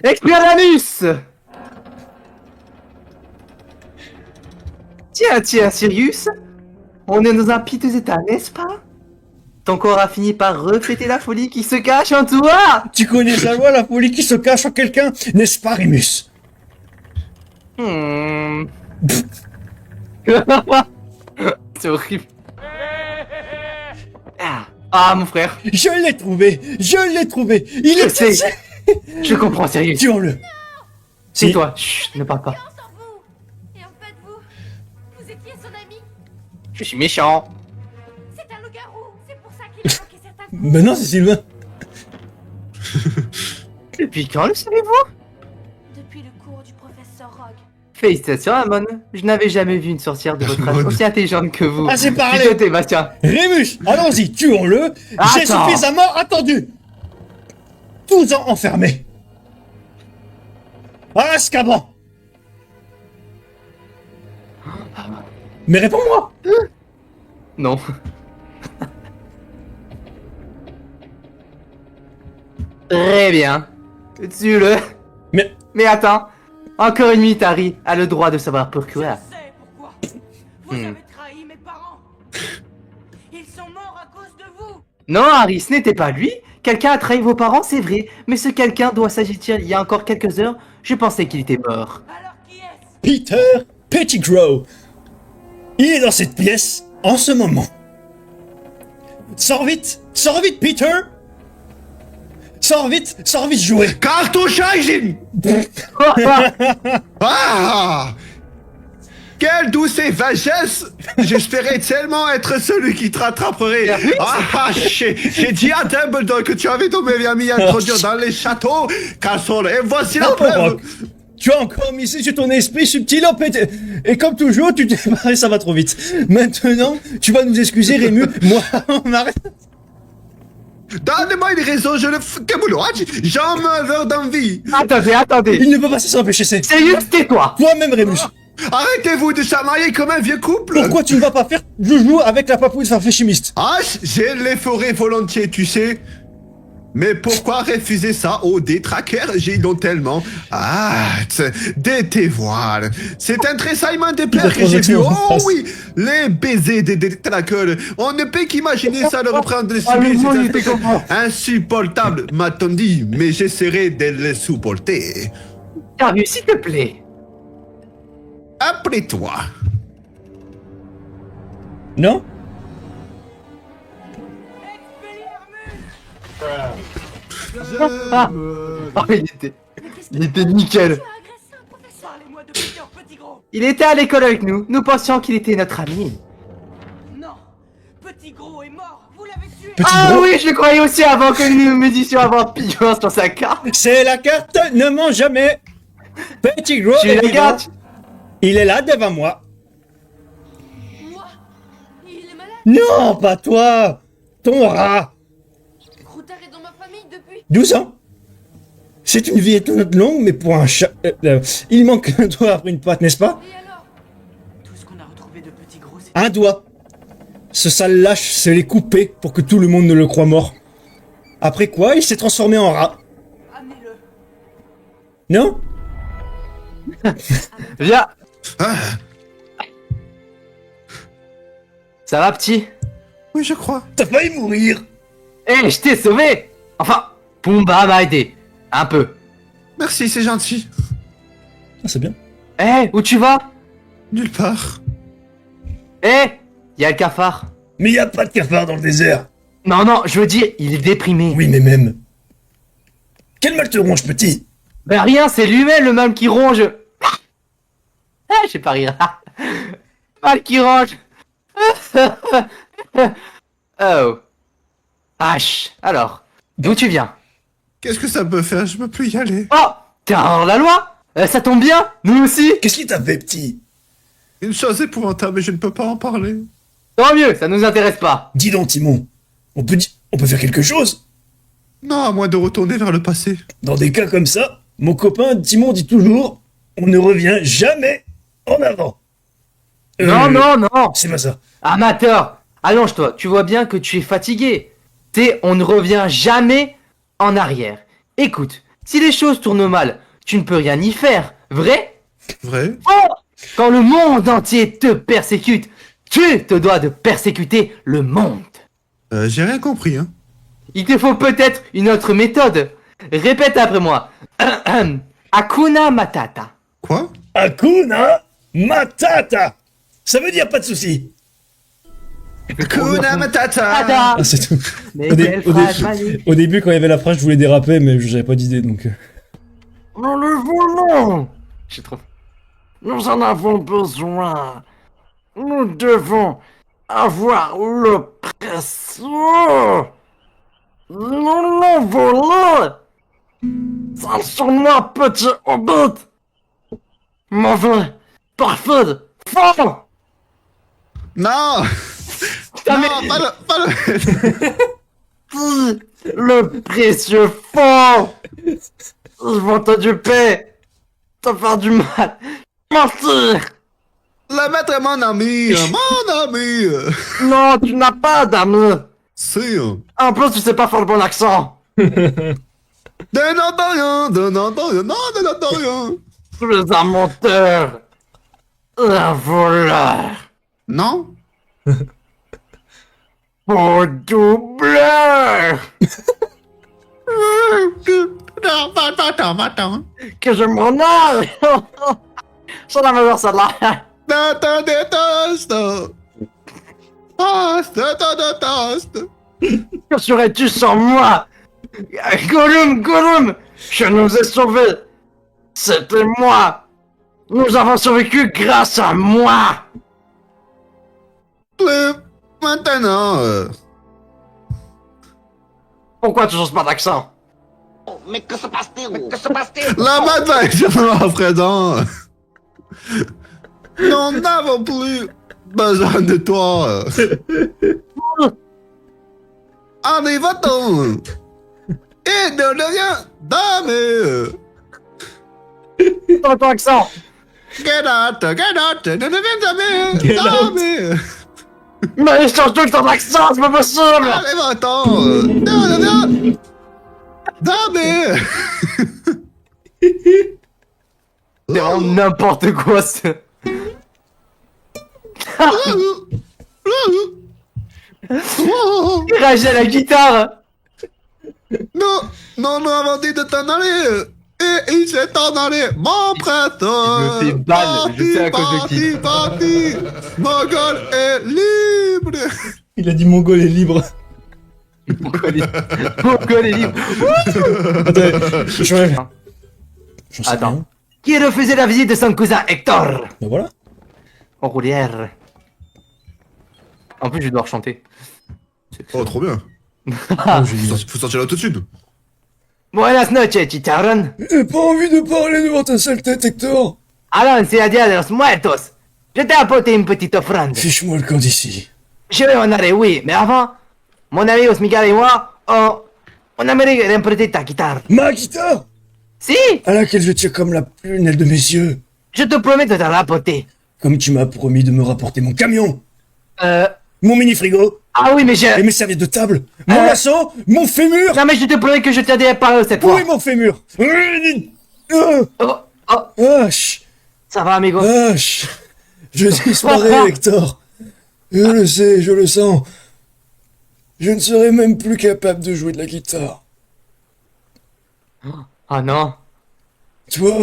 Expelliarmus! Tiens, Sirius, on est dans un piteux état, n'est-ce pas? Ton corps a fini par refléter la folie qui se cache en toi! Tu connais sa loi, la folie qui se cache en quelqu'un, n'est-ce pas, Rémus? C'est horrible. Ah, mon frère. Je l'ai trouvé. Il Je est sais. ici. Je comprends, Sirius. Tuons-le. C'est toi. Chut, ne parle pas. Confiance en vous. Et en fait, vous étiez son ami. Je suis méchant. C'est un loup-garou. C'est pour ça qu'il a manqué certains coups. Mais non, c'est Sylvain. Depuis quand le savez-vous? Depuis le cours du professeur Rogue. Félicitations, Amon. Je n'avais jamais vu une sorcière de votre âge Amon. aussi intelligente que vous. Assez parlé. Putain, Bastien. Rémus, allons-y, tuons-le. J'ai Attends. suffisamment attendu. 12 ans enfermés. À Azkaban. Mais réponds-moi. Non. Très bien. Tue-le. Mais attends. Encore une minute, Harry a le droit de savoir pourquoi. Je sais pourquoi. Vous avez trahi mes parents. Ils sont morts à cause de vous. Non, Harry, ce n'était pas lui. Quelqu'un a trahi vos parents, c'est vrai. Mais ce quelqu'un doit s'agir il y a encore quelques heures. Je pensais qu'il était mort. Alors qui est-ce? Peter Pettigrew. Il est dans cette pièce en ce moment. Sors vite, Peter. Sors vite, jouer. Cartouchagine! Ah! Quelle douce sagesse! J'espérais tellement être celui qui te rattraperait. J'ai dit à Dumbledore que tu avais tombé bien mis à introduire dans les châteaux. Castle, et voici la Non, preuve. Brock. Tu as encore misé sur ton esprit subtil en pété. Et comme toujours, tu t'es barré, ça va trop vite. Maintenant, tu vas nous excuser, Rémus. Moi, on arrête. Donnez-moi une raison, je le fais boulot. J'en meurs d'envie. Attendez. Il ne peut pas s'empêcher, c'est. Sérieux, tais-toi. Toi-même, Rémus. Arrêtez-vous de chamailler comme un vieux couple. Pourquoi tu ne vas pas faire joujou avec la papouille farféchimiste? Je les ferai volontiers, tu sais. Mais pourquoi refuser ça aux détraqueurs? J'y donne tellement. Des tes voiles. C'est un tressaillement de plaire que j'ai vu. Oh oui, les baisers des détraqueurs. On ne peut qu'imaginer ça le reprendre de subir. C'est insupportable, m'a-t-on dit. Mais j'essaierai de le supporter. Harry, s'il te plaît. Après toi. Non? Oh, il était nickel. Tu as agressé un professeur. Parlez-moi de Peter Pettigrew. Il était à l'école avec nous. Nous pensions qu'il était notre ami. Non. Pettigrew est mort. Vous l'avez tué. Ah oui, je le croyais aussi avant que nous méditions avoir pignon sur sa carte. C'est la carte Ne ment jamais. Pettigrew, Tu la évidemment. gardes. Il est là devant moi. Moi, il est malade. Non, pas toi. Ton rat. Router est dans ma famille depuis. 12 ans. C'est une vie étonnante longue, mais pour un chat... il manque un doigt après une patte, n'est-ce pas? Et alors? Tout ce qu'on a retrouvé de Pettigrew, c'est... Un doigt. Ce sale lâche se l'est coupé pour que tout le monde ne le croie mort. Après quoi, il s'est transformé en rat. Amenez-le. Non? Viens. Ah, Ça va, petit? oui, je crois. T'as failli mourir. Eh, je t'ai sauvé. Enfin, Pumba m'a aidé. Un peu. Merci, c'est gentil. Ah, c'est bien. Eh, où tu vas? Nulle part. Eh, y a le cafard. Mais y a pas de cafard dans le désert. Non, je veux dire, il est déprimé. Oui, mais même. Quel mal te ronge, petit? Ben rien, c'est lui-même le mal qui ronge. Ah, je sais pas rire. Mal qui ronge. Oh. H. Alors, d'où tu viens? Qu'est-ce que ça peut faire? Je peux plus y aller. Oh, t'es un hors-la-loi. Ça tombe bien, nous aussi. Qu'est-ce qui t'a fait, petit? Une chose épouvantable, mais je ne peux pas en parler. Tant mieux, ça nous intéresse pas. Dis donc, Timon. On peut faire quelque chose? Non, à moins de retourner vers le passé. Dans des cas comme ça, mon copain Timon dit toujours, on ne revient jamais en avant. Non. C'est pas ça. Amateur, allonge-toi, tu vois bien que tu es fatigué. On ne revient jamais en arrière. Écoute, Si les choses tournent mal, tu ne peux rien y faire, vrai? Vrai? Oh! Quand le monde entier te persécute, tu te dois de persécuter le monde. J'ai rien compris, hein. Il te faut peut-être une autre méthode. Répète après moi. Hakuna Matata. Quoi? Hakuna Matata. Ça veut dire pas de soucis. Hakuna Matata! Matata. Ah, c'est tout. Mais Au, dé- quelle au dé- phrase magique. au début, quand il y avait la phrase, je voulais déraper, mais j'avais pas d'idée, donc... Nous le voulons. J'ai trop. Nous en avons besoin. Nous devons avoir le précieux. Nous le voulons. Sale sur moi, petit hobbit. Mauvais, parfait, fort. Non! Putain, Non, mais- pas le... Le précieux fort. Ils vont te duper. Te faire du mal. Mentir. Le maître est mon ami! Mon ami! Non, tu n'as pas d'amis. Si, En plus, tu sais pas faire le bon accent. de rien, de rien. Tu es un menteur. Un voleur. Non? Au doubleur. Non, attends. Que je m'en aille. C'est la meilleure celle-là. Attends, déteste! Toast! Que serais-tu sans moi? Gollum, je nous ai sauvés. C'était moi. Nous avons survécu grâce à moi. Plus maintenant. Pourquoi tu changes pas d'accent? Mais que se passe-t-il? Que se passe-t-il? La main va être à présent. Nous n'avons plus besoin de toi. En y va-t-on? Et de rien, dame. Dans ton accent. Get out, ne deviens jamais, dame. Mais change tout ton accent, c'est pas possible. Allez, va-t'en. Ne deviens, dame. C'est vraiment n'importe quoi, ce... Il réagit à la guitare. Nous avons dit de t'en aller. Et il s'est en allé, mon prêtre. Je me fais ban, je sais à cause de qui. Parti, Mongol est libre. Il a dit Mongol est libre. Pourquoi les livres? Attends, je m'enlève. J'en sais Attends. rien. Qui refusait la visite de son cousin Hector? Bah voilà. En roulière. En plus, je dois chanter. Oh, trop bien. Oh, génial. Faut sortir là tout de suite. Buenas noches, chicharrón. J'ai pas envie de parler devant ta sale tête, Hector. Allons, c'est la dia de los muertos. Je t'ai apporté une petite offrande. Fiche-moi le camp d'ici. Je vais en aller, oui, mais avant, mon ami Osmigal et moi, on aimerait remprunter ta guitare. Ma guitare, Si, à laquelle je tiens comme la prunelle de mes yeux. je te promets de te la rapporter. Comme tu m'as promis de me rapporter mon camion, Ah mon mini-frigo, oui, mais et mes serviettes de table, mon lasso, mon fémur. Non, mais je te promets que je t'aiderai par eux cette fois. Oui, mon fémur. Oh, Hache, ça va, amigo? hache. Je disparais, Hector. Je le sais, je le sens. Je ne serai même plus capable de jouer de la guitare. Oh non. Toi,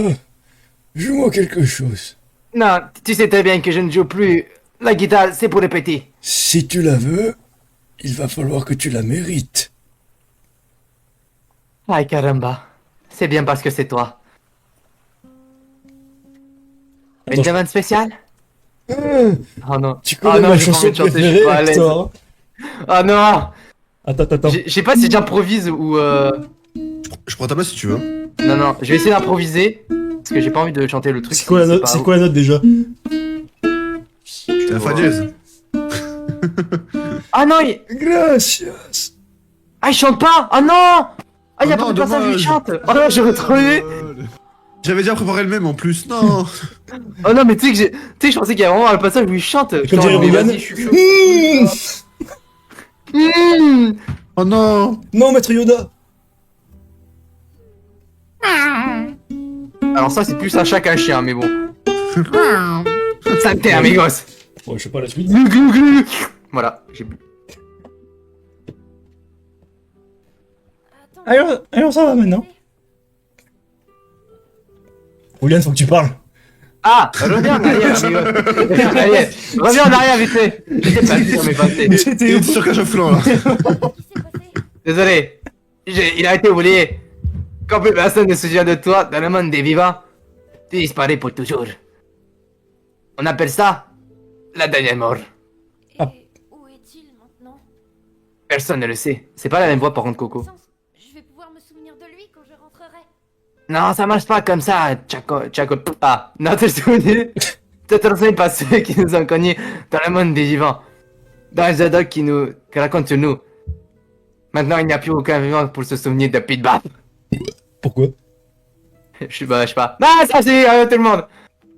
joue-moi quelque chose. Non, tu sais très bien que je ne joue plus. La guitare, c'est pour les petits. Si tu la veux, il va falloir que tu la mérites. Ay, caramba. C'est bien parce que c'est toi. Une Attends, demande spéciale? Oh non. Tu connais Oh non, ma j'ai pas chanson envie de chanter, je suis préférée, pas à l'aise. Hector. Oh non. Attends. Je sais pas si j'improvise ou Je prends ta place si tu veux. Non, je vais essayer d'improviser. Parce que j'ai pas envie de chanter le truc. C'est quoi la note, pas- c'est quoi la note déjà? C'est un fa dièse. Ah non, Gracias. Ah, il chante pas. Ah non. Ah, y a Oh pas non, de passage où il dommage. chante. Oh non, j'ai retrouvé. J'avais déjà préparé le même en plus. Non. Oh non, mais tu sais, je pensais qu'il y avait vraiment le passage où il chante. Comme dirait mais Rogan. vas-y, je suis chaud. Mmh. Oh non. Non, maître Yoda. Alors ça, c'est plus un chat qu'un chien, mais bon. Santé, amigos. Ouais, je sais pas la suite. Glou, glou, glou. Voilà, j'ai bu. Attends. Alors ça va maintenant. Ouliane, faut que tu parles. Ah, reviens en arrière, amigos. Reviens en arrière, vite fait. J'étais pas sur mes passés. C'était Il est sur cage à flanc, là. Qu'est-ce qui s'est passé? Désolé. Il a été oublié. Quand plus personne ne se souvient de toi dans le monde des vivants, tu disparais pour toujours. On appelle ça la dernière mort. Et Ah. où est-il maintenant? Personne ne le sait. C'est pas la même voix par contre, Coco. Sens, je vais pouvoir me souvenir de lui quand je rentrerai. Non, ça marche pas comme ça, Chaco. Ah, notre souvenir. Te transmet pas ceux qui nous ont connus dans le monde des vivants. Dans les adocs qui racontent sur nous. Maintenant, il n'y a plus aucun vivant pour se souvenir de Pete Bat. Pourquoi? Je sais pas. Ah, ça c'est tout le monde.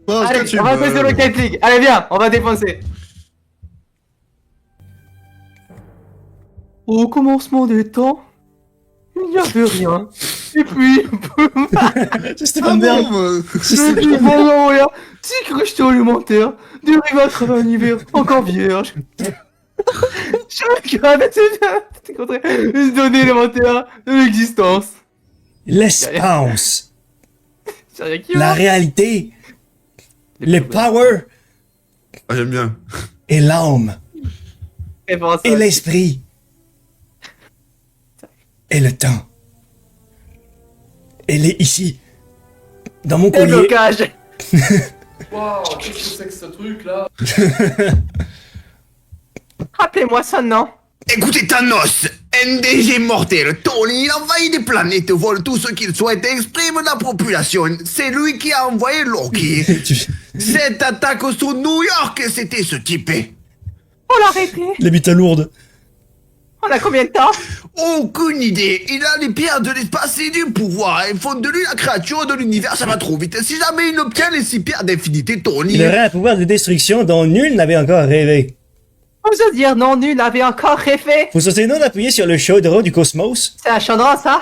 Oh, Allez, est-ce que tu on va veux- jouer sur le Kite League. Allez, viens, on va défoncer. Au commencement des temps, il n'y avait rien. Et puis, C'est Stéphane Bern. je dis bon, rien. Si question alimentaire, dérive à travers un hiver encore vierge. Chaque grade c'était contre une donnée élémentaire de l'existence. L'espace. C'est rien qui La va. réalité. Le power. Ah, j'aime bien. Et l'âme. Et bon, ça, Et l'esprit. Et le temps. Elle est ici. Dans mon et collier. blocage. Waouh, qu'est-ce que c'est que ce truc là? Rappelez-moi son nom. Écoutez Thanos, NDG mortel, Tony, il envahit des planètes, vole tout ce qu'il souhaite et exprime la population. C'est lui qui a envoyé Loki. Cette attaque sur New York, c'était ce type. On l'a arrêté. Il habite à Lourdes. On a combien de temps? Aucune idée. Il a les pierres de l'espace et du pouvoir. Ils font de lui la créature de l'univers, ça va trop vite. Si jamais il obtient les 6 pierres d'infinité, Tony... Il aurait un pouvoir de destruction dont nul n'avait encore rêvé. Osez dire non, nul avait encore rêvé. Faut sauter non d'appuyer sur le chaudron du cosmos. C'est un chaudron, ça?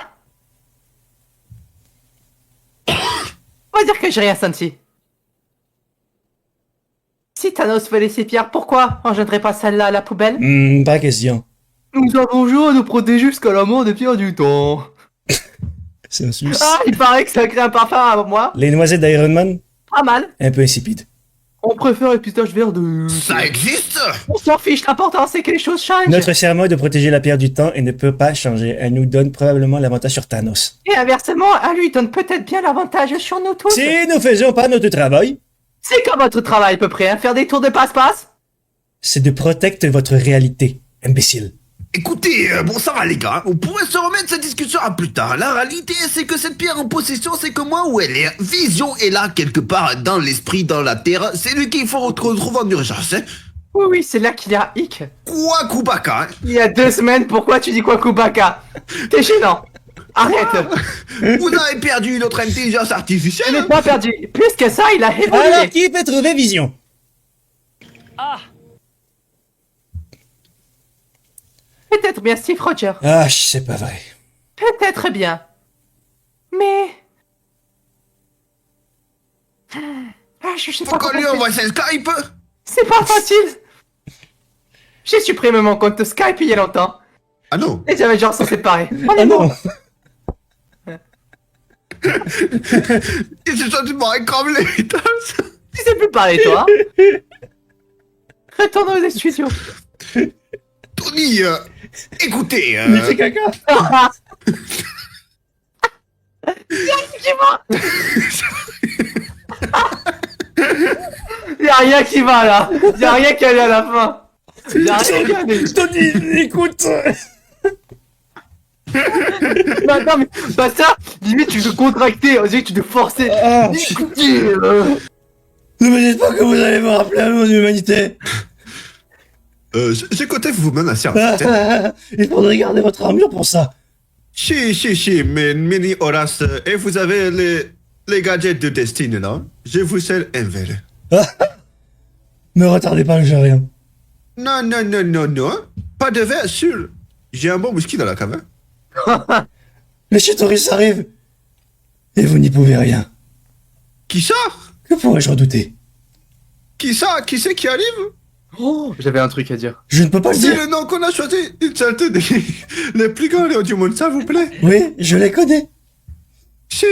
On va dire que j'ai rien senti. Si Thanos veut laisser pierres, pourquoi on jetterait pas celle-là à la poubelle? Pas question. Nous avons joué à nous protéger jusqu'à la mort des pierres du temps. C'est un suisse. Ah, il paraît que ça crée un parfum à moi. Les noisettes d'Iron Man, Pas mal. un peu insipide. On préfère les pistaches verts de... Ça existe? On s'en fiche, l'important c'est que les choses changent. Notre serment est de protéger la pierre du temps et ne peut pas changer. Elle nous donne probablement l'avantage sur Thanos. Et inversement, à lui donne peut-être bien l'avantage sur nous tous. Si nous faisons pas notre travail, C'est comme votre travail à peu près, hein? Faire des tours de passe-passe? c'est de protéger votre réalité, imbécile. Écoutez, bon ça va les gars, on pourrait se remettre cette discussion à plus tard. La réalité c'est que cette pierre en possession c'est que moi où elle est. Vision est là quelque part dans l'esprit, dans la terre. C'est lui qu'il faut retrouver en urgence. Hein. Oui, c'est là qu'il y a hic. Quoi Kubaka hein. Il y a 2 semaines, pourquoi tu dis quoi, Kubaka? T'es gênant. Arrête. Vous avez perdu notre intelligence Je artificielle n'ai hein. pas perdu. Plus que ça, il a Alors, évolué. qui peut trouver Vision? Peut-être bien Steve Rogers. Ah, c'est pas vrai. Peut-être bien. Mais... Ah, je sais pas Pourquoi lui comment envoie ses Skype C'est pas facile. J'ai supprimé mon compte Skype il y a longtemps. Ah non. Et j'avais genre s'en séparer. Ah non! Il se sont morts comme les Beatles. Tu sais plus parler, toi. Retourne aux studios. Tony, écoutez, C'est caca! Y'a rien qui va là. Y'a rien qui allait à la fin. Y'a rien qui allait. Tony, écoute! Non, mais bah ça, limite tu veux contracter, on dirait que tu veux forcer. Ah. Écoutez, Ne me dites pas que vous allez me rappeler à mon humanité! j'ai côté vous menacer en fait. hein. Il faudrait garder votre armure pour ça! Chi, mais mini Horace, et vous avez les gadgets de Destiny là. Je vous sers un verre. Me retardez pas, j'ai rien. Non. Pas de verre, sûr. J'ai un bon whisky dans la cave. hein. Le Chitoris arrive! Et vous n'y pouvez rien. Qui ça? Que pourrais-je redouter? Qui ça? Qui c'est qui arrive? Oh, j'avais un truc à dire. Je ne peux pas le C'est dire. le nom qu'on a choisi. Une sorte des les plus grands héros du monde, ça vous plaît? Oui, je les connais. Si,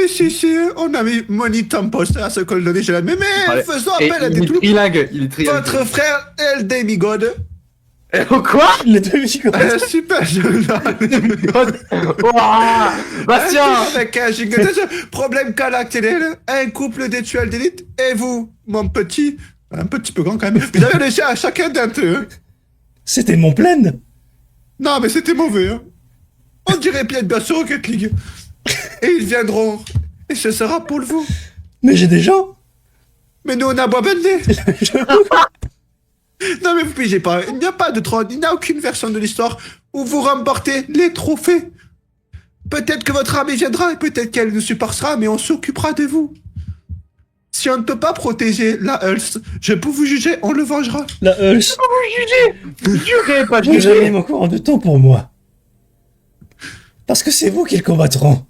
on a mis Money Tampos à ce qu'on donné, je l'admets, mais Allez. faisons Et appel à il des est troupes. trilingue, il est trilingue. Votre frère, El Demigod. Oh, quoi? Les deux musicaux. Super journal. Ouah, Bastien. Avec un giga problème caractériel, un couple d'étuels d'élite, et vous, mon petit, un petit peu grand quand même, vous avez laissé à chacun d'entre eux. C'était mon pleine. Non, mais c'était mauvais, hein. On dirait bien bien sur Rocket League. Et ils viendront, et ce sera pour vous. Mais j'ai des gens. Mais nous, on a Boabendé. Non, mais vous pigez pas, il n'y a pas de trône, il n'y a aucune version de l'histoire où vous remportez les trophées. Peut-être que votre armée viendra, et peut-être qu'elle nous supportera, mais on s'occupera de vous. Si on ne peut pas protéger la Hulse, je peux vous juger, on le vengera. La Hulse. Vous jurez pas, Vous jurez. avez mon courant de temps pour moi. Parce que c'est vous qui le combattront.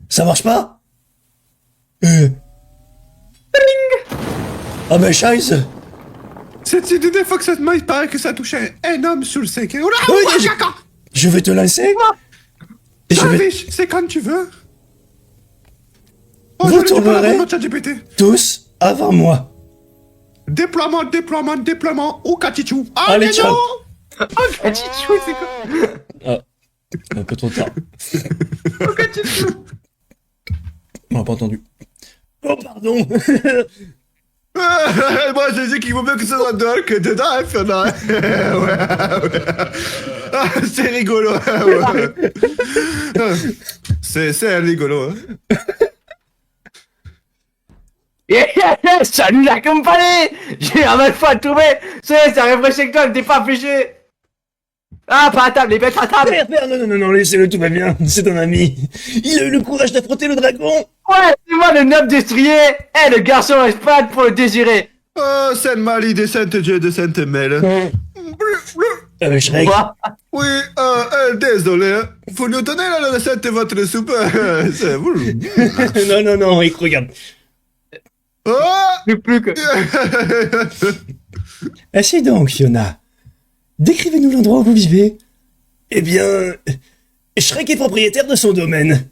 Ça marche pas? Ah ben scheiße. Cette idée de fonctionnement, il paraît que ça touche un homme sur le 5. Oh là, Oui, oh, je- Chaka. Je vais te lancer. Et je vais Jarvis, c'est quand tu veux. Oh, Vous je ne dis pas la tomberez. bonne ChatGPT. tous avant moi. Déploiement, au Katichou. Allez, mais ciao. non. Katichou, c'est quoi? Un peu trop tard. On n'a pas entendu. Oh pardon. Moi, j'ai dit qu'il vaut mieux que ce soit dehors que dedans, hein, Fernand. Ouais. Ah, c'est rigolo. Ouais. C'est rigolo. Hein. Salut la compagnie. J'ai un mal fois à trouver. Ça réfléchit que toi, ne t'es pas fiché. Ah, pas à table, les bêtes à table. Père, non, laissez-le, tout va bien. C'est un ami. Il a eu le courage d'affronter le dragon. Ouais, c'est moi le noble destrier. Eh, le garçon espadre pour le désirer. Oh, Sainte Marie des Saintes Dieu de Sainte Melle. Shrek. Quoi? Oui, désolé. Hein. Faut nous donner la recette de votre soupe. C'est vous. non, il regarde. Oh. Plus que. Ainsi donc, Fiona. Décrivez-nous l'endroit où vous vivez. Eh bien, Shrek est propriétaire de son domaine.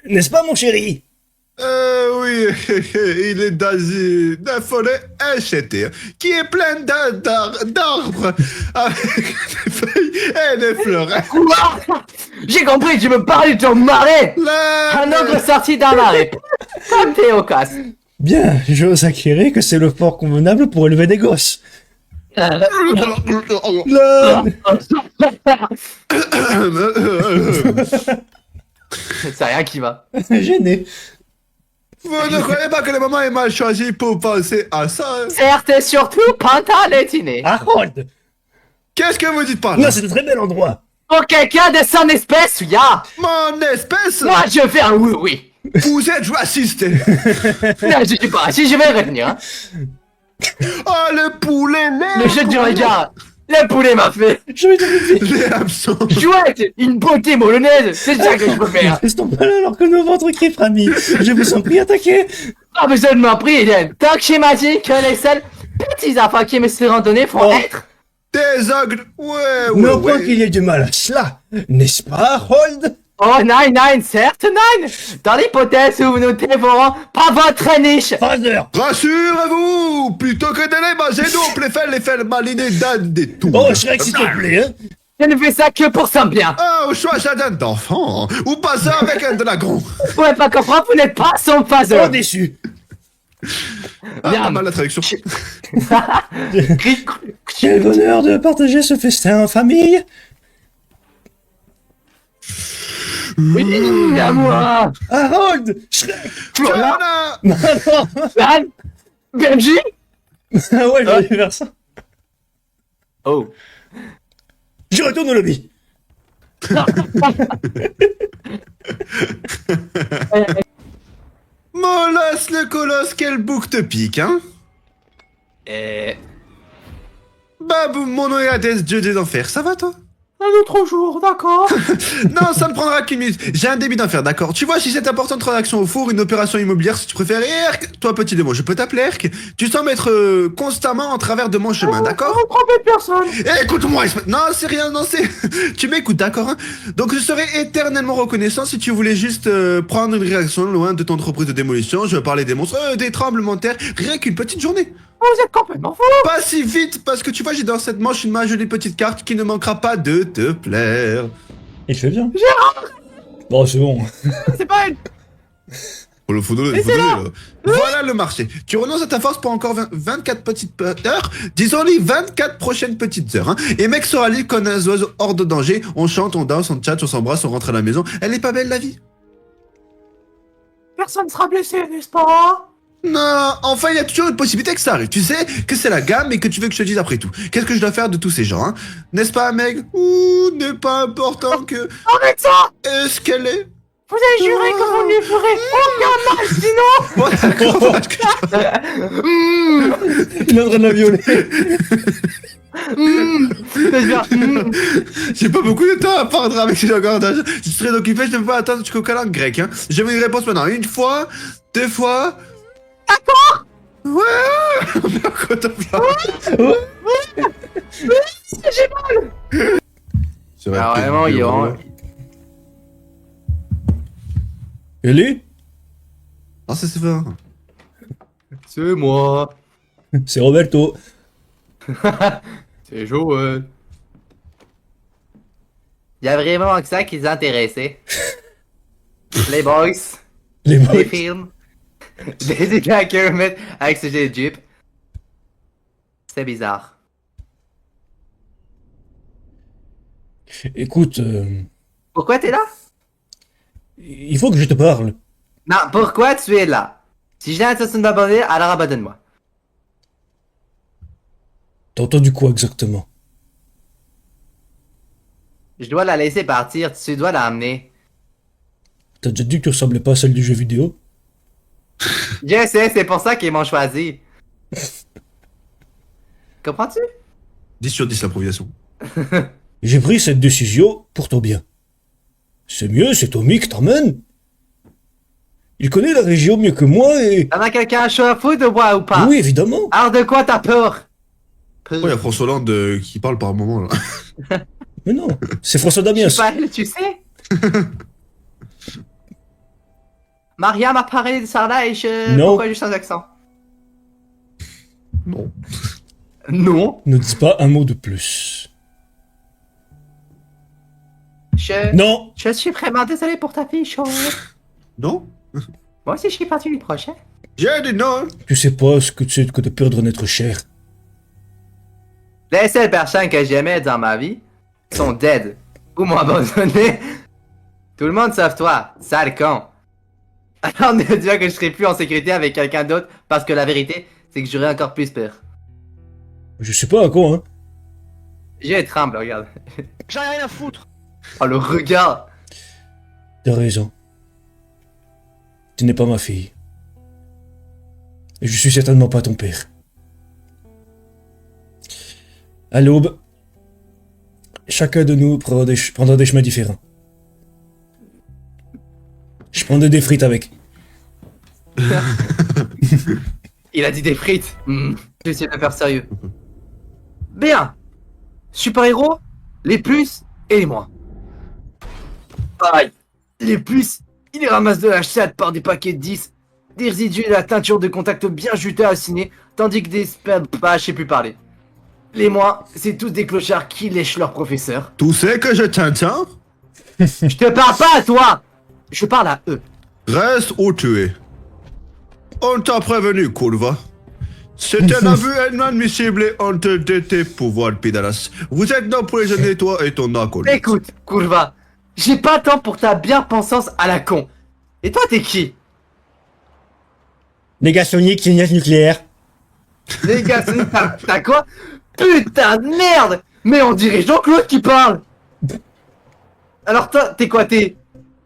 N'est-ce pas, mon chéri? Oui, il est dans une forêt achetée qui est pleine d'arbres avec des feuilles et des fleurs. Quoi? J'ai compris, tu me parlais de ton marais. Là, Un ogre sorti d'un marais. Comme Théocas. Bien, j'ose acquérir que c'est le fort convenable pour élever des gosses. Là, C'est rien qui va. gêné. Vous ne croyez pas que le moment est mal choisi pour penser à ça? Hein? Certes et surtout pantalétiné. Harold. Qu'est-ce que vous dites par là? Non, c'est un très bel endroit. Pour quelqu'un de son espèce, ya. Mon espèce? Moi, je fais un oui. Vous êtes raciste. Non, je suis pas raciste, je vais revenir. Hein. Oh, le poulet, Le jeu du regard. Le poulet m'a fait. Je vais te les hameçons. Chouette, une beauté bolognaise. C'est ça que je peux faire. Restons pas là alors que nos ventres crient, Franny. Je vous en prie, attaquez. Pas besoin de m'en prier, Hélène. Tant que j'ai dit que les seuls petits enfants qui me seront donnés font Oh. être. Des ogres. Ouais, Non pas ouais. qu'il y ait du mal à cela. N'est-ce pas, Harold? Oh, nine, certes, nine. Dans l'hypothèse où nous dévorons pas votre niche. Father. Rassurez-vous, plutôt que de les manger, nous on préfère les faire maliner dans des tours. Oh, Shrek, s'il te plaît, hein. Je ne fais ça que pour son bien. Ah, au choix jardin d'enfant, ou passer avec un dragon. Vous pouvez pas comprendre, vous n'êtes pas son Oh, phaseur. déçu. Ah, Bien. pas mal la traduction. Quel bonheur de partager ce festin en famille. Oui, à moi. Harold. Shrek. Fiona. Non, non. Anne, Benji. Ah ouais, j'aurais dû faire ça. Oh. Je retourne au lobby. Molasse le colosse, quel bouc te pique, hein? Eh. Babou, mon Oeades, dieu des enfers, ça va toi? Ah autre jour, d'accord? Non, ça ne prendra qu'une minute. J'ai un débit d'enfer, d'accord. Tu vois, si c'est important de transaction au four, une opération immobilière, si tu préfères, Erk, toi petit démon, je peux t'appeler Erk. Tu sens m'être constamment en travers de mon chemin, d'accord? On trompez personne. Écoute-moi, non, c'est rien, non, c'est... Tu m'écoutes, d'accord, hein? Donc je serais éternellement reconnaissant si tu voulais juste prendre une réaction loin de ton entreprise de démolition. Je veux parler des monstres, des tremblements de terre, rien qu'une petite journée. Vous êtes complètement fou. Pas si vite, parce que tu vois, j'ai dans cette manche une jolie petite carte qui ne manquera pas de te plaire. Il fait bien. Bon, c'est bon. C'est pas elle. Oh, le faudrait, là. Voilà le marché. Tu renonces à ta force pour encore 24 petites heures. Disons-les 24 prochaines petites heures. Hein. Et mec sera libre comme un oiseau hors de danger. On chante, on danse, on tchatche, on s'embrasse, on rentre à la maison. Elle est pas belle la vie? Personne sera blessé, n'est-ce pas? Non, enfin il y a toujours une possibilité que ça arrive. Tu sais que c'est la gamme et que tu veux que je te dise après tout. Qu'est-ce que je dois faire de tous ces gens, hein? N'est-ce pas, Meg? Ouh, n'est pas important que... Arrête ça. Est-ce qu'elle est? Vous avez juré que vous ne lui ferez aucun mal, sinon. Bon, d'accord, parce que- Il est en train de la violer. J'ai pas beaucoup de temps à perdre avec ces encordages. Je serais occupé, je ne peux pas attendre jusqu'au calendrier grec, hein. Je veux une réponse maintenant. Une fois, deux fois... D'accord. Ouais. J'ai mal. Ah, vraiment, il est vraiment... Ellie? Ah, ça c'est vrai. C'est moi. C'est Roberto. C'est Joël. Il y a vraiment que ça qui les intéressait. Les boys, Les les boys. films, des hackers mettent avec ce jeu de Jeep. C'est bizarre. Écoute, Pourquoi t'es là? il faut que je te parle. Non, pourquoi tu es là? Si j'ai l'intention de m'abandonner, alors abandonne-moi. T'as entendu quoi exactement? Je dois la laisser partir, tu dois l'emmener. T'as déjà dit que tu ressemblais pas à celle du jeu vidéo? Je sais, c'est pour ça qu'ils m'ont choisi. Comprends-tu? 10 sur 10 l'improvisation. J'ai pris cette décision pour ton bien. C'est mieux, c'est Tommy qui t'emmène. Il connaît la région mieux que moi et... T'en as quelqu'un chaud à foutre de moi ou pas? Oui, évidemment. Alors de quoi t'as peur? Oh, il y a François Hollande qui parle par moment là. Mais non, c'est François Je Damiens. suis pas elle, tu sais? Maria m'a parlé de ça et je... Non. Pourquoi j'ai sans accent? Non. Non. Ne dis pas un mot de plus. Non. Je suis vraiment désolé pour ta fille, Sean. Non? Moi aussi, je suis parti du prochain. J'ai dit non. Tu sais pas ce que c'est que de perdre notre chair. Les seules personnes que j'aimais dans ma vie sont dead. Ou m'ont abandonné. Tout le monde sauf toi, sale con. Alors ne dis que je serai plus en sécurité avec quelqu'un d'autre parce que la vérité, c'est que j'aurais encore plus peur. Je sais pas à quoi, hein. Je tremble, regarde. J'en ai rien à foutre. Oh le regard. T'as raison. Tu n'es pas ma fille. Et je suis certainement pas ton père. À l'aube, chacun de nous prendra des chemins différents. Je prendrai des frites avec. Il a dit des frites. Je vais essayer de faire sérieux. Bien. Super-héros, les plus et les moins. Pareil. Les plus, ils ramassent de la chatte par des paquets de 10, des résidus et de la teinture de contact bien juteux à ciné, tandis que des je sais plus parler. Les moins, c'est tous des clochards qui lèchent leur professeur. Tu sais que je t'entends? Je te parle pas à toi. Je parle à eux. Reste où tu es. On t'a prévenu, Kurva. C'est un aveu inadmissible et honteux de tes pouvoirs, pédalas. Vous êtes emprisonné, toi et ton acolyte. Écoute, Kurva, j'ai pas le temps pour ta bien-pensance à la con. Et toi, t'es qui? Négationniste, signage nucléaire. Les gars, t'as quoi? Putain de merde! Mais on dirait Jean-Claude qui parle! Alors toi, t'es quoi? T'es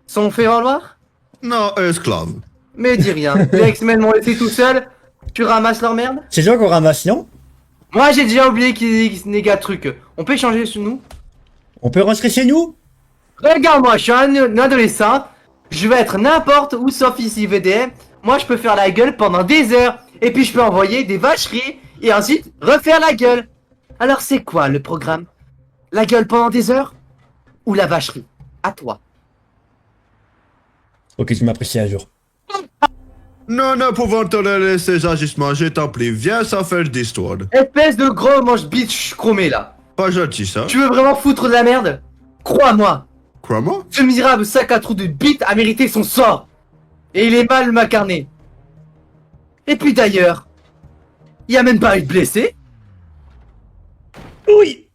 son fait-valoir? Non, esclave. Mais dis rien, les X-Men m'ont laissé tout seul, tu ramasses leur merde? C'est toi qu'on ramasse, non? Moi j'ai déjà oublié qu'ils n'est gars truc. On peut échanger sur nous? On peut rentrer chez nous? Regarde-moi, je suis un adolescent. Je vais être n'importe où sauf ici VDM. Moi, je peux faire la gueule pendant des heures. Et puis, je peux envoyer des vacheries. Et ensuite, refaire la gueule. Alors, c'est quoi le programme? La gueule pendant des heures? Ou la vacherie? À toi. Ok, tu m'apprécies un jour. Nous ne pouvons tolérer ces agissements, je t'en prie. Viens sans faire d'histoire. Espèce de gros manche-bitch chromé, là. Pas gentil, ça. Tu veux vraiment foutre de la merde? Crois-moi. Crois-moi. Ce misérable sac à trous de bite a mérité son sort. Et il est mal macarné. Et puis d'ailleurs, il y a même pas eu de blessé. Oui.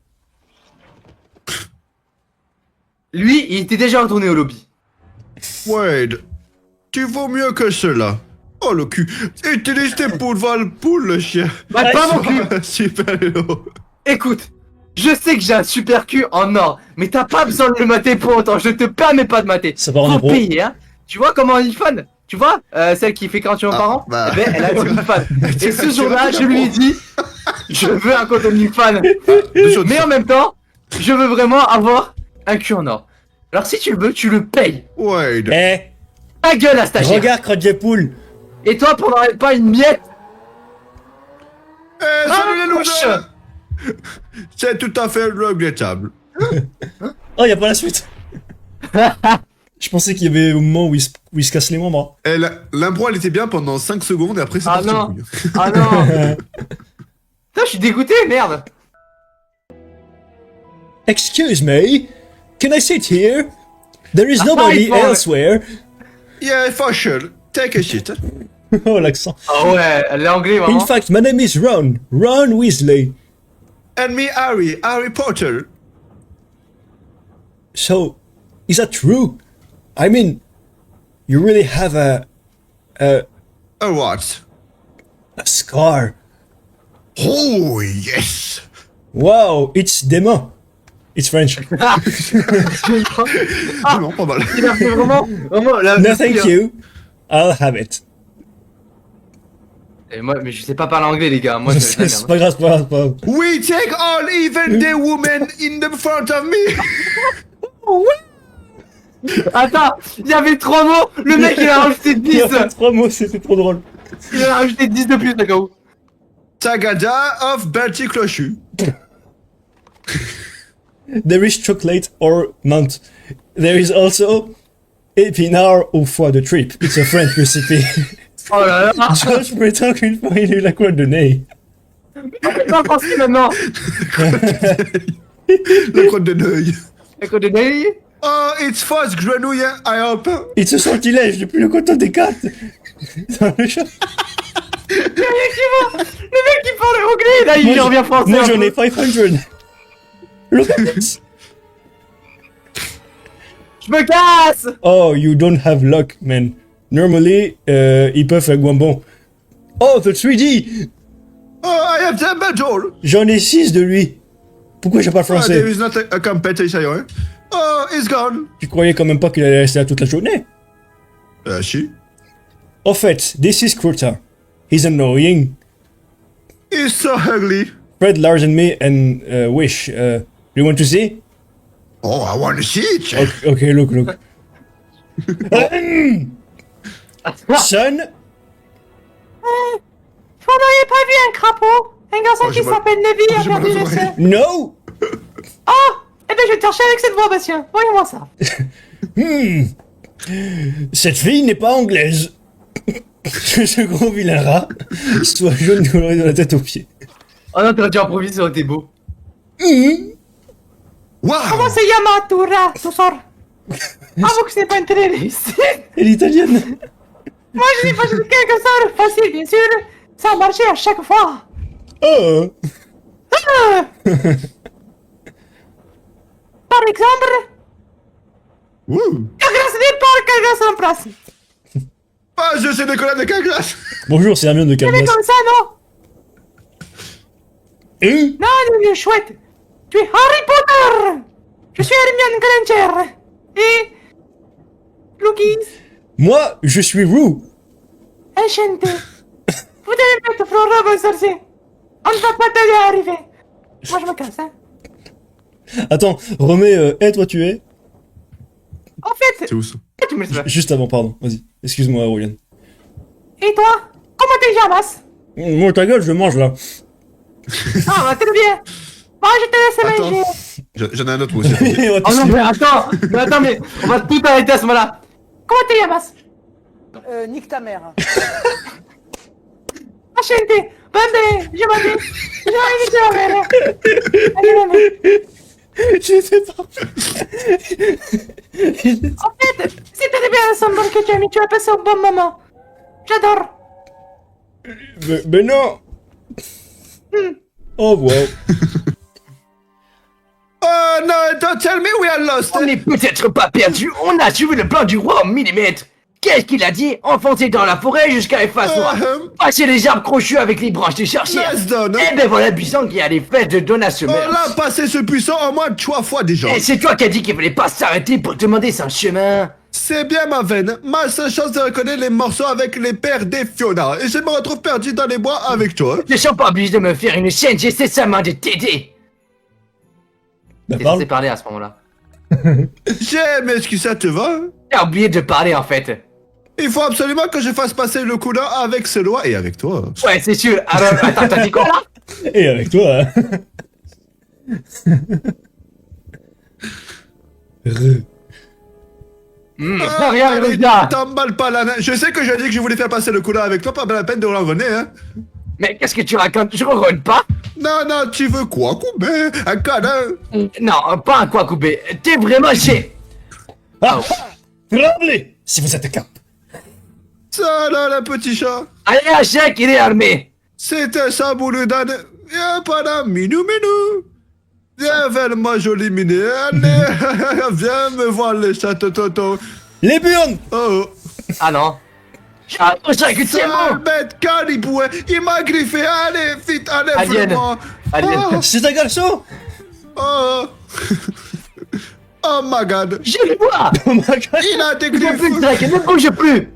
Lui, il était déjà retourné au lobby. Wade, tu vaux mieux que cela. Oh le cul. Utilise tes poules pour le chien. Bah, pas mon cul. Super héros. Écoute, je sais que j'ai un super cul en or, mais t'as pas besoin de le mater pour autant. Je te permets pas de mater. Ça part en Faut impro. payer, hein. Tu vois comment il fan? Tu vois, celle qui fait 48 par an, bah. eh ben, elle a un OnlyFans. Et ce Tu jour-là, vas je lui ai dit, je veux un compte OnlyFans. Deux choses. Mais en même temps, je veux vraiment avoir un cul en or. Alors si tu le veux, tu le payes. Wade. Eh, Ta gueule à stagiaire. regarde, crotte de poule. Et toi, pour n'en pas une miette. Eh, salut les wesh. losers. C'est tout à fait regrettable. Oh, y a pas la suite. Je pensais qu'il y avait au moment où il se casse les membres. Et l'impro, elle était bien pendant 5 secondes et après c'est Ah parti en non. couille. Ah non. Putain, je suis dégoûté, merde. Excuse me, can I sit here? There is nobody il faut- elsewhere. Yeah, for sure. Take a shit. Oh, l'accent. Ah ouais, l'anglais In vraiment. fact, my name is Ron Weasley. And me, Harry Potter. So, is that true? I mean, you really have a What? scar. Oh, yes. Wow, it's demo. It's French. Non, pas mal. Il a fait vraiment la. No, thank you. I'll have it. Et moi, mais je sais pas parler anglais, les gars. Moi, je C'est pas grave, c'est pas grave, c'est pas grave. We take all, even the woman in the front of me. Attends, il y avait 3 mots. Le mec, il a rajouté Il y a 10. fait 3 mots, c'était trop drôle. Il a rajouté 10 de plus, d'accord. Tagada of Bertie Clochu. There is chocolate or not. There is also épinard au foie de trip. It's a French recipe. Oh là là. George prétend qu'une fois il a eu la croix de nez. C'est pas français maintenant. Le crotte de neuil. Écoute, de nez. Oh, it's fausse grenouille, I hope. It's a sortilège depuis le coton des cartes. Dans le chat. Le mec qui parle anglais, là, il revient français. Moi un j'en ai peu. 500. Look at this. Je me casse. Oh, you don't have luck, man. Normally, ils peuvent faire Guambon. Oh, the 3D. Oh, I have the medal. J'en ai 6 de lui. Pourquoi j'ai pas le Oh, there français? is not a competition. Oh, it's gone. Tu croyais quand même pas qu'il allait rester là toute la journée? Si. En fait, this is Kurta. He's annoying. He's so ugly. Fred, Lars and me and Wish. You want to see? Oh, I want to see it. Okay, look. Son, Vous n'auriez pas vu un crapaud? Un garçon Oh, qui j'ai mal- s'appelle Levi a j'ai mal perdu aux le oreilles. sien. no! Ah! Eh ben je vais te chercher avec cette voix, Bastien. Voyons-moi ça. Cette fille n'est pas anglaise. Ce gros vilain rat soit jaune coloré de la tête aux pieds. Oh non, t'aurais dû improviser, ça aurait été beau. Wow. Comment c'est Yamatura, ce soir? Avoue que c'est pas une télé réussite. Elle est italienne. Moi, je n'ai pas joué quelque chose facile, bien sûr. Ça a marché à chaque fois. Oh! Par exemple, Woo. Cagras n'est pas Cagras en place. Ah, je sais Nicolas de Cagras. Bonjour, c'est Hermione de Elle est Calmas. comme ça, non? Non, il est chouette. Tu es Harry Potter. Je suis Hermione Granger. Et... Lookies, Moi, je suis Rue. enchanté. Vous devez mettre Flora, bon sorcier. On ne va pas t'aider à arriver. Moi, je me casse, hein. Attends, remets, toi tu es. En fait, C'est où ça? tu me laisses pas. Juste avant, pardon, vas-y. Excuse-moi, Aurélien. Et toi? Comment t'es, Jamas? Moi, ta gueule, je mange là. Ah, bah, très bien. Bah, je te laisse Attends. manger. J'en ai un autre moi aussi. Oh non, mais attends, mais on va tout arrêter à ce moment-là. Comment t'es, Jamas? Nique ta mère. Enchanté. Bande, je m'appelle. Je vais la mère. Allez, maman. J'étais pas. En fait, c'est très bien ensemble que tu as mis. Tu as passé un bon moment. J'adore. Mais non. Oh wow. Oh no, don't tell me we are lost. On n'est peut-être pas perdu, on a suivi le plan du roi au millimètre. Qu'est-ce qu'il a dit? Enfoncer dans la forêt jusqu'à les face noire. Passer les arbres crochus avec les branches des sorcières. Nice done. Eh ben voilà le buisson qui a les fesses de Donna On Summer. l'a passé ce buisson au moins 3 fois déjà. Et c'est toi qui as dit qu'il fallait pas s'arrêter pour demander son chemin. C'est bien ma veine. Ma seule chance de reconnaître les morceaux avec les pères des Fiona. Et je me retrouve perdu dans les bois avec toi. Ne sois pas obligé de me faire une scène, j'essaie seulement de t'aider. Bah T'es parle. censé parler à ce moment-là. J'aime, est-ce que ça te va? T'as oublié de parler en fait. Il faut absolument que je fasse passer le coup d'œil avec ce loi et avec toi. Ouais, c'est sûr. Alors, attends, t'as dit quoi là? Et avec toi. Hein. Rien, allez, les gars. t'emballes pas la Je sais que j'ai dit que je voulais faire passer le coup d'œil avec toi, pas la peine de l'envoyer, hein. Mais qu'est-ce que tu racontes? Je regrette pas. Non, non, tu veux quoi, Koubé? Un câlin? Non, pas un quoi couper. T'es vraiment chier. Ah, tremblez si vous êtes cap. Ça là, le petit chat. Allez, un chien qui est armé. C'était ça, Bouloudan. Y'a pas de minou. Viens vers moi, joli miné. Allez, viens me voir les chats, toto. Les burnes. Oh, Ah non. Ah, oh, j'ai que c'est sale bon. bête, cariboué. Il m'a griffé. Allez, vite, allez, Alien. moi. Alien. C'est un garçon. Oh. Oh my god. Je le vois. Oh my god. Il a des Il ne plus griffes. de drague, ne bouge plus.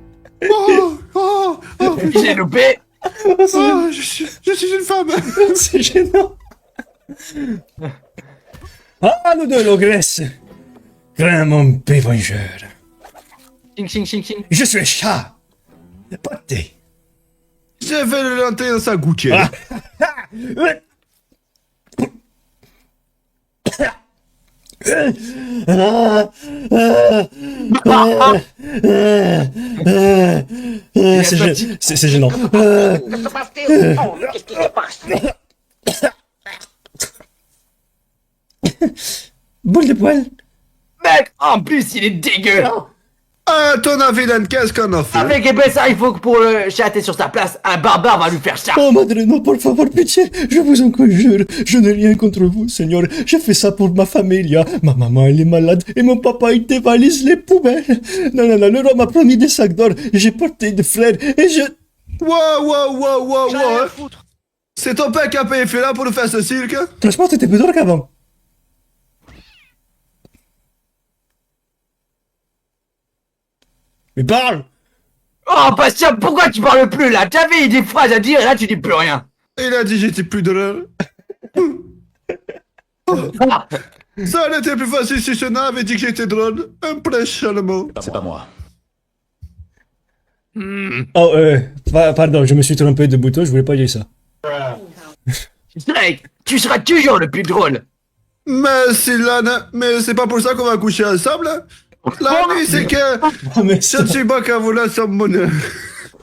Oh. J'ai loupé. Oh, c'est Oh, je suis une femme. c'est gênant. Ah, nous de l'ogresse. Grand mon vengeur. Ching, ching, ching, ching. Je suis un chat. Pas de thé. Je vais le lancer dans sa gouttière. C'est gênant. Que se passe-t-il? Oh, mais qu'est-ce qui se passe? Boule de poil. Mec, en plus, il est dégueu. À ton avis, Len, qu'est-ce qu'on a fait? Avec eh ben ça, il faut que pour le châter sur sa place, un barbare va lui faire ça. Oh, madre, non, por favor, pitié, je vous en conjure, je n'ai rien contre vous, Seigneur. J'ai fait ça pour ma familia. Ma maman, elle est malade et mon papa, il dévalise les poubelles. Non, le roi m'a promis des sacs d'or et j'ai porté des fleurs et je... Wow. C'est ton père qui a payé Fela pour nous faire ce cirque? Franchement, t'étais plus drôle qu'avant. Mais parle. Oh, Bastien, pourquoi tu parles plus là? T'avais des phrases à dire et là tu dis plus rien. Il a dit j'étais plus drôle. Ah, Ça aurait été plus facile si Shona avait dit que j'étais drôle. Impressionnant. C'est pas moi. Oh, pardon, je me suis trompé de bouton, je voulais pas dire ça. Drake, tu seras toujours le plus drôle. Merci, Lana. Mais c'est pas pour ça qu'on va coucher ensemble, hein? La nuit, c'est que Oh, mais je ne suis pas qu'à vouloir sur mon...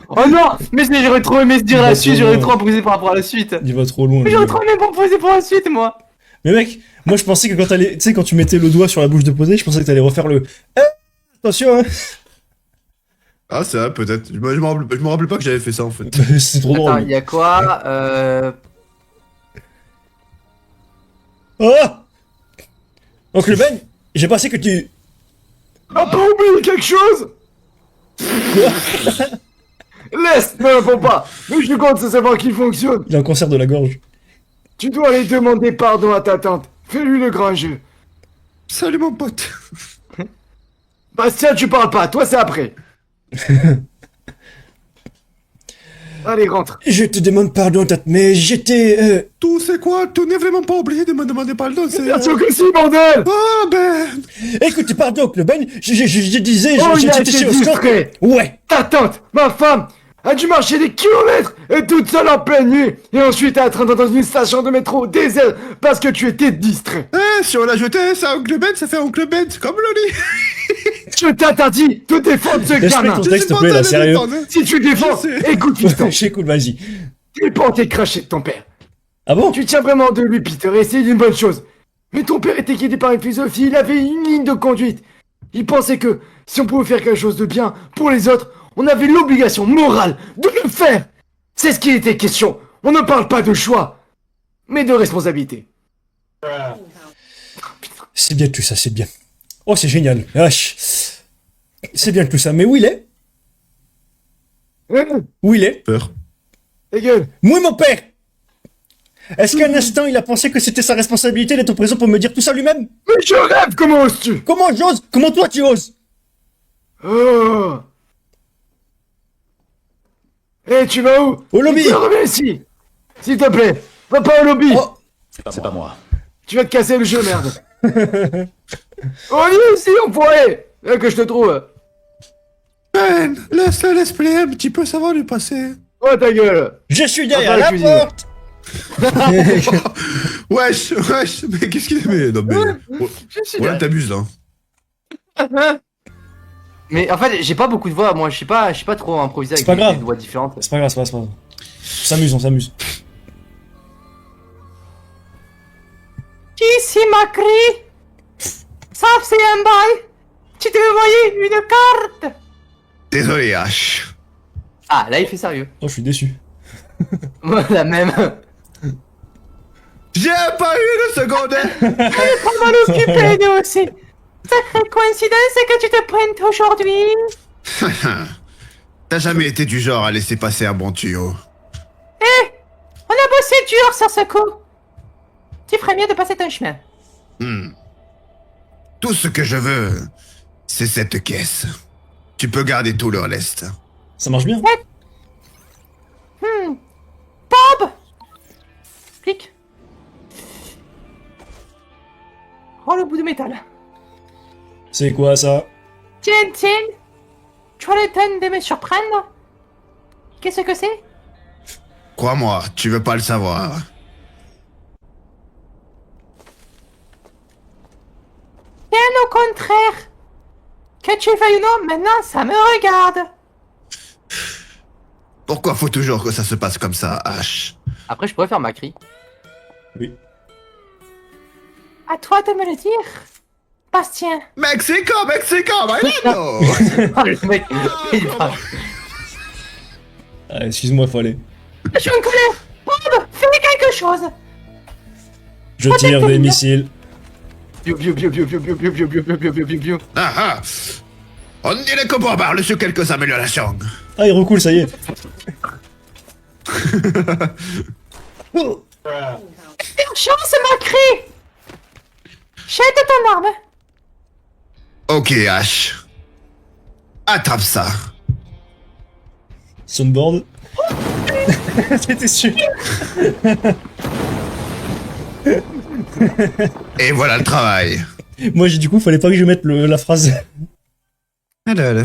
Oh non, mais j'aurais trop aimé se dire la Bah, suite, c'est j'aurais bon. trop imposé par rapport à la suite. il va trop loin. Mais lui. j'aurais trop aimé proposer pour la suite, moi. Mais mec, moi je pensais que quand t'allais, tu sais, quand tu mettais le doigt sur la bouche de Posé, je pensais que t'allais refaire le. Attention, hein. Ah, c'est vrai, peut-être. Je me rappelle pas que j'avais fait ça, en fait. C'est trop Attends, drôle. il y a quoi Oh Oncle Ben, j'ai pensé que tu. On peut oublier quelque chose. Laisse, ne réponds pas. Mais je compte c'est savoir qui fonctionne. Il a un cancer de la gorge. Tu dois aller demander pardon à ta tante. Fais-lui le grand jeu. Salut, mon pote. Bastien, tu parles pas, toi c'est après. Allez, rentre. Je te demande pardon, Tate, mais j'étais... Tout c'est quoi? Tu n'es vraiment pas obligé de me demander pardon, c'est... Bien sûr que si, bordel. Ah ben... Écoute, pardon, Cleben, je disais... Oh, il a j'étais été chez Oscar. distrait. Ouais. Ta tante, ma femme, a dû marcher des kilomètres et toute seule en pleine nuit. Et ensuite être dans une station de métro désert parce que tu étais distrait. Si on l'a jeté, ça Oncle Ben, ça fait Oncle Ben, c'est comme Loli. Je t'interdis de défendre ce Respecte gamin. ton texte, s'il te plaît, là, sérieux. Si tu défends, Je sais. écoute, fiston. J'écoute, vas-y. Tu portais craché de ton père. Ah bon? Tu tiens vraiment de lui, Peter, et c'est une bonne chose. Mais ton père était guidé par une philosophie, il avait une ligne de conduite. Il pensait que si on pouvait faire quelque chose de bien pour les autres, on avait l'obligation morale de le faire. C'est ce qu'il était question. On ne parle pas de choix, mais de responsabilité. C'est bien tout ça, c'est bien. Oh, c'est génial. Wesh. C'est bien tout ça, mais où il est? Où il est? Peur. Ta gueule. Moi, mon père! Est-ce qu'un instant, il a pensé que c'était sa responsabilité d'être présent pour me dire tout ça lui-même? Mais je rêve, comment oses-tu? Comment j'ose? Comment toi tu oses? Oh. Eh, tu vas où? Au lobby. Écoute, reviens ici. S'il te plaît, va pas au lobby. Oh. Tu vas te casser le jeu, merde. Oh, viens ici, enfoiré. Là que je te trouve. Ben, laisse-le l'esprit un petit peu, ça va lui passer. Oh, ta gueule. Je suis derrière Ah, bah, la la cuisine. porte! Wesh, mais qu'est-ce qu'il est... Mais, non, mais... Je suis Ouais, là. t'abuses, là. Mais en fait, j'ai pas beaucoup de voix, moi, je sais pas trop improviser C'est avec pas grave. des voix différentes. C'est pas grave, c'est pas grave. On s'amuse, on s'amuse. Ici, Macri. Ça, c'est un bail. Tu devais envoyer une carte. Désolé, H. Ah, là, il fait sérieux. Oh, je suis déçu. Moi, la même. J'ai pas eu de seconde. Pas mal occupé, nous aussi. Sacrée coïncidence que tu te pointes aujourd'hui. T'as jamais été du genre à laisser passer un bon tuyau. On a bossé dur sur ce coup. Tu ferais mieux de passer ton chemin. Tout ce que je veux, c'est cette caisse. Tu peux garder tout le reste. Ça marche bien. Bob. Clic. Oh, le bout de métal. C'est quoi ça? Tiens, tiens. Tu as le temps de me surprendre. Qu'est-ce que c'est? Crois-moi, tu veux pas le savoir. Bien au contraire. Que tu le veuilles ou non, maintenant ça me regarde. Pourquoi faut toujours que ça se passe comme ça, H? Après, je pourrais faire ma cri. Oui. À toi de me le dire, Bastien. Mexico, bailando! Ah, le mec, il parle. Ah, excuse-moi, faut aller. Je suis en colère. Bob, fais quelque chose. Je tire des missiles. Piou, piou, piou, piou, piou, piou, piou, piou, piou, piou, piou, piou, piou. Ah ah! On dirait qu'on parle sur quelques améliorations. Ah, il recoule, ça y est. Faire chance, Macri. Jette ton arme. Ok, H. Attrape ça. Soundboard. J'étais sûr. Et voilà le travail. Moi, du coup, fallait pas que je mette la phrase. Alors,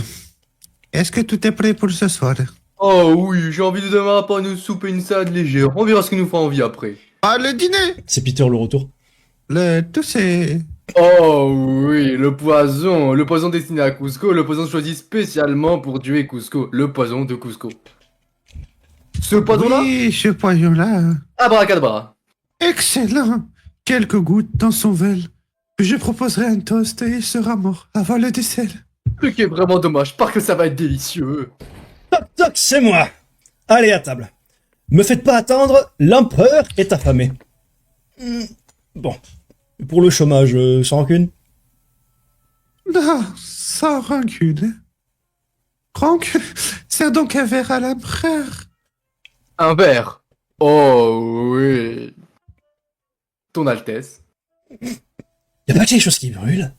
est-ce que tout est prêt pour ce soir? Oh oui, j'ai envie de demain pas nous souper une salade légère. On verra ce qui nous fera envie après. Ah, le dîner! C'est Peter le retour. Tout c'est... Oh oui, le poison destiné à Cusco, le poison choisi spécialement pour tuer Cusco, le poison de Cusco. Ce poison-là, Oui, ce poison-là. abracadabra. Excellent. Quelques gouttes dans son verre. Je proposerai un toast et il sera mort avant le décès. Ce qui est vraiment dommage, parce que ça va être délicieux. Toc toc, c'est moi. Allez à table. Me faites pas attendre, l'empereur est affamé. Bon. Pour le chômage, sans rancune? Non, sans rancune. Rancune, c'est donc un verre à l'empereur. Un verre. Oh oui. Ton Altesse. Y'a pas quelque chose qui brûle?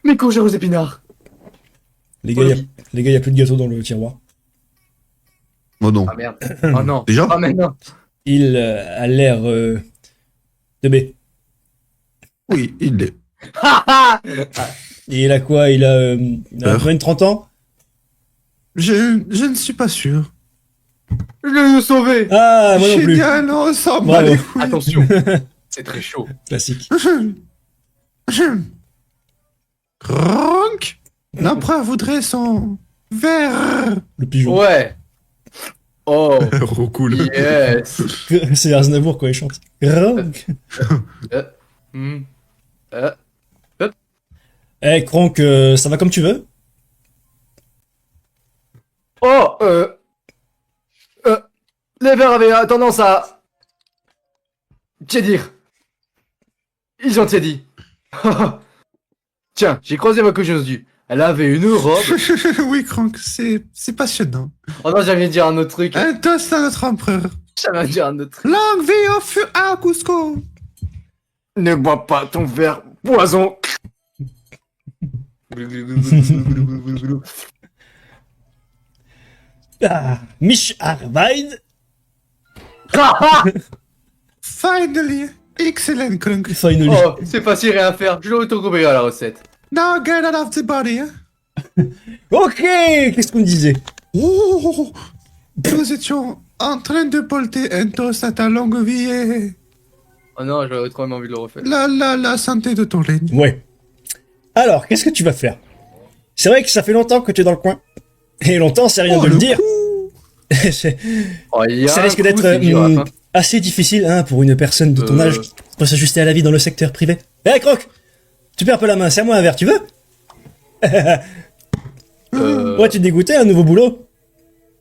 Mes courgettes aux épinards. Les gars, y a plus de gâteau dans le tiroir. Oh non. Ah merde. Oh non. Déjà Ah mais non. Il a l'air de B. Oui, il l'est. Et il a quoi? Il a à peine 30 ans? Je ne suis pas sûr. Je vais nous sauver. Ah, moi non plus. Génial, on s'en bat Bravo. les couilles. Attention. C'est très chaud. Classique. Cronk. L'empereur voudrait son verre. Le pigeon. Ouais. Oh. Oh, cool. Yes. C'est Aznavour quand il chante. Kronk. Hmm. Eh, Kronk, ça va comme tu veux? Oh. Les verts avaient tendance à tiédir. Ils ont tiédi. Tiens, j'ai croisé ma cousine du. Elle avait une robe. Oui, Cronk, c'est passionnant. Oh non, j'avais dire un autre truc. Un toast à notre empereur. J'avais dire un autre truc. Longue vie au feu à Cusco. Ne bois pas ton verre poison. Ah, Mich Arbeid. Finally. Excellent, Cronk. Finally. Oh, c'est facile, rien à faire. Je l'ai autocopié à la recette. Now get out of the body. Hein. Ok, qu'est-ce qu'on disait? Oh, nous étions en train de polter un toast à ta longue vie et Oh non, j'aurais trop envie de le refaire. la santé de ton règne. Ouais. Alors, qu'est-ce que tu vas faire? C'est vrai que ça fait longtemps que tu es dans le coin. Et longtemps, c'est rien de le dire. C'est- Oh, il y a ça un risque coup, d'être c'est girafe, hein. assez difficile hein, pour une personne de ton âge pour s'ajuster à la vie dans le secteur privé. Eh, Croc, tu perds un peu la main, serre-moi un verre, tu veux? Ouais, tu te dégoûtais, un nouveau boulot?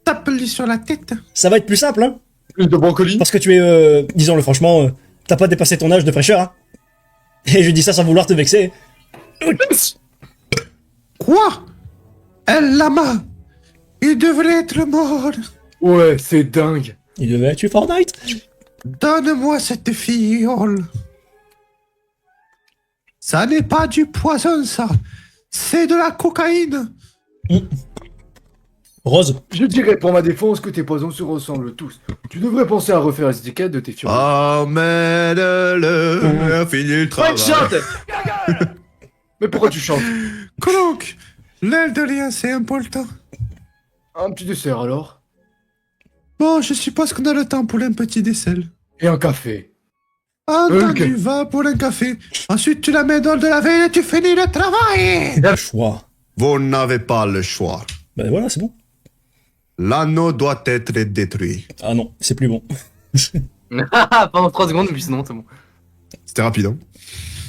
Tape-lui sur la tête. Ça va être plus simple, hein? Plus de brocoli. Parce que tu es, disons-le franchement, t'as pas dépassé ton âge de fraîcheur, hein? Et je dis ça sans vouloir te vexer. Quoi? El Lama. Il devrait être mort. Ouais, c'est dingue. Il devait tuer Fortnite. Donne-moi cette fiole. Ça n'est pas du poison, ça. C'est de la cocaïne. Rose. Je dirais pour ma défense que tes poisons se ressemblent tous. Tu devrais penser à refaire les étiquettes de tes fioles. Emmène-le, fini le Ouais, travail. chante. Mais pourquoi tu chantes? Cronk, l'aile de lien, c'est important. Un petit dessert alors. Bon, je suppose qu'on a le temps pour un petit dessert. Et un café. Entendu, va pour un café. Ensuite, tu la mets dans de la veille et tu finis le travail. Choix. Vous n'avez pas le choix. Ben voilà, c'est bon. L'anneau doit être détruit. Ah non, c'est plus bon. Pendant 3 secondes, puis sinon, c'est bon. C'était rapide, hein?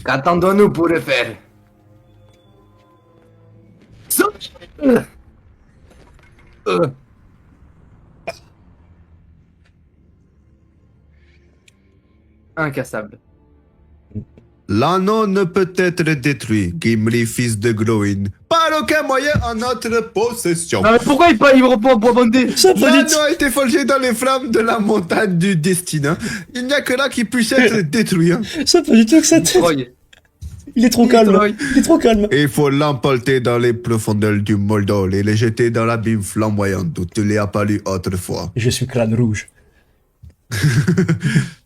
Qu'attendons-nous pour le faire? Incassable. L'anneau ne peut être détruit, Gimli, fils de Glowin. Par aucun moyen en notre possession. Non mais pourquoi il reprend pour bander? Ça peut L'anneau être... a été forgé dans les flammes de la montagne du destin. Hein. Il n'y a que là qui puisse être détruit. Hein. Ça peut du tout que ça tête. Troy. Il est trop calme. Troy. Il est trop calme. Il faut l'emporter dans les profondeurs du Moldol et le jeter dans l'abîme flamboyant d'où tu l'as apparu autrefois. Je suis crâne rouge.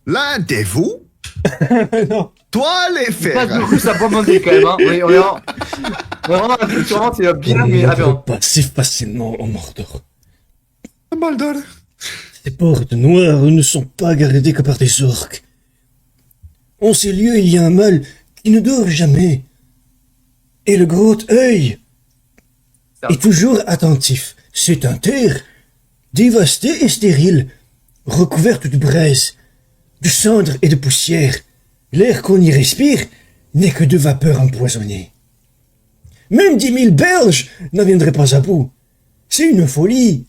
L'un de vous, Non. toi les Ça, faire. du coup, ça peut bander quand même, hein. Oui, on est vraiment, effectivement, c'est bien, mais On attends. peut pas si facilement au Mordor. Moldor. Ces portes noires ne sont pas gardées que par des orques. En ces lieux, il y a un mal qui ne dort jamais. Et le gros œil est toujours attentif. C'est un terre dévastée et stérile, recouverte de braise, de cendres et de poussière. L'air qu'on y respire n'est que de vapeur empoisonnée. Même 10 000 Belges n'en viendraient pas à bout. C'est une folie.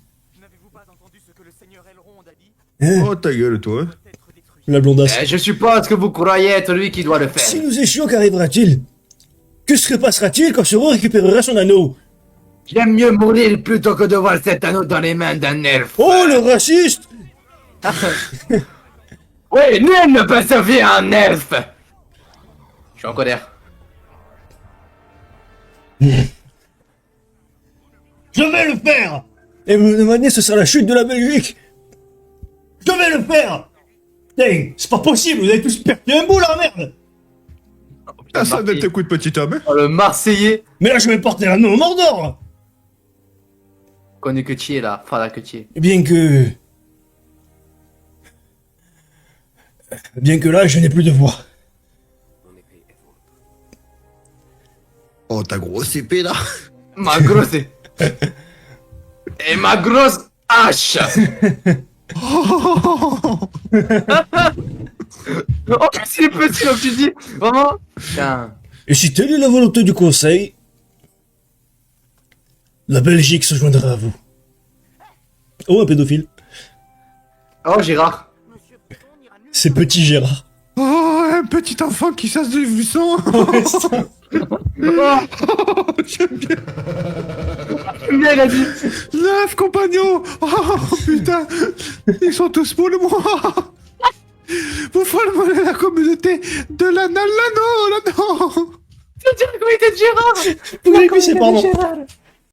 Hein? Oh ta gueule toi. La blondasse. Je suppose que vous croyez être lui qui doit le faire. Si nous échouons, qu'arrivera-t-il? Que se passera-t-il quand Sauron récupérera son anneau? J'aime mieux mourir plutôt que de voir cet anneau dans les mains d'un elfe. Oh, le raciste! Oui, nul ne peut se fier à un elfe. Je suis en colère. Je vais le faire! Et vous demandez ce sera la chute de la Belgique. Je vais le faire. Putain, c'est pas possible, vous avez tous perdu un bout là, merde. Personne ne t'écoute, petit homme. Oh, le Marseillais. Mais là, je vais porter un nom au Mordor. Connais que tu es là, Fala que tu es. Bien que... Bien que là, je n'ai plus de voix. Oh, ta grosse épée, là. Ma grosse. Et ma grosse hache. Oh, c'est petit, comme tu dis. Vraiment. Putain. Et si telle est la volonté du Conseil, la Belgique se joindra à vous. Oh, un pédophile. Oh, Gérard. C'est petit Gérard. Oh, un petit enfant qui chasse du buisson. J'aime bien. Bien, il a dit. 9 compagnons. Oh, putain. Ils sont tous pour le moi. Vous formez la communauté de l'anneau. C'est dire la communauté de Gérard. Vous l'avez glissé, pardon.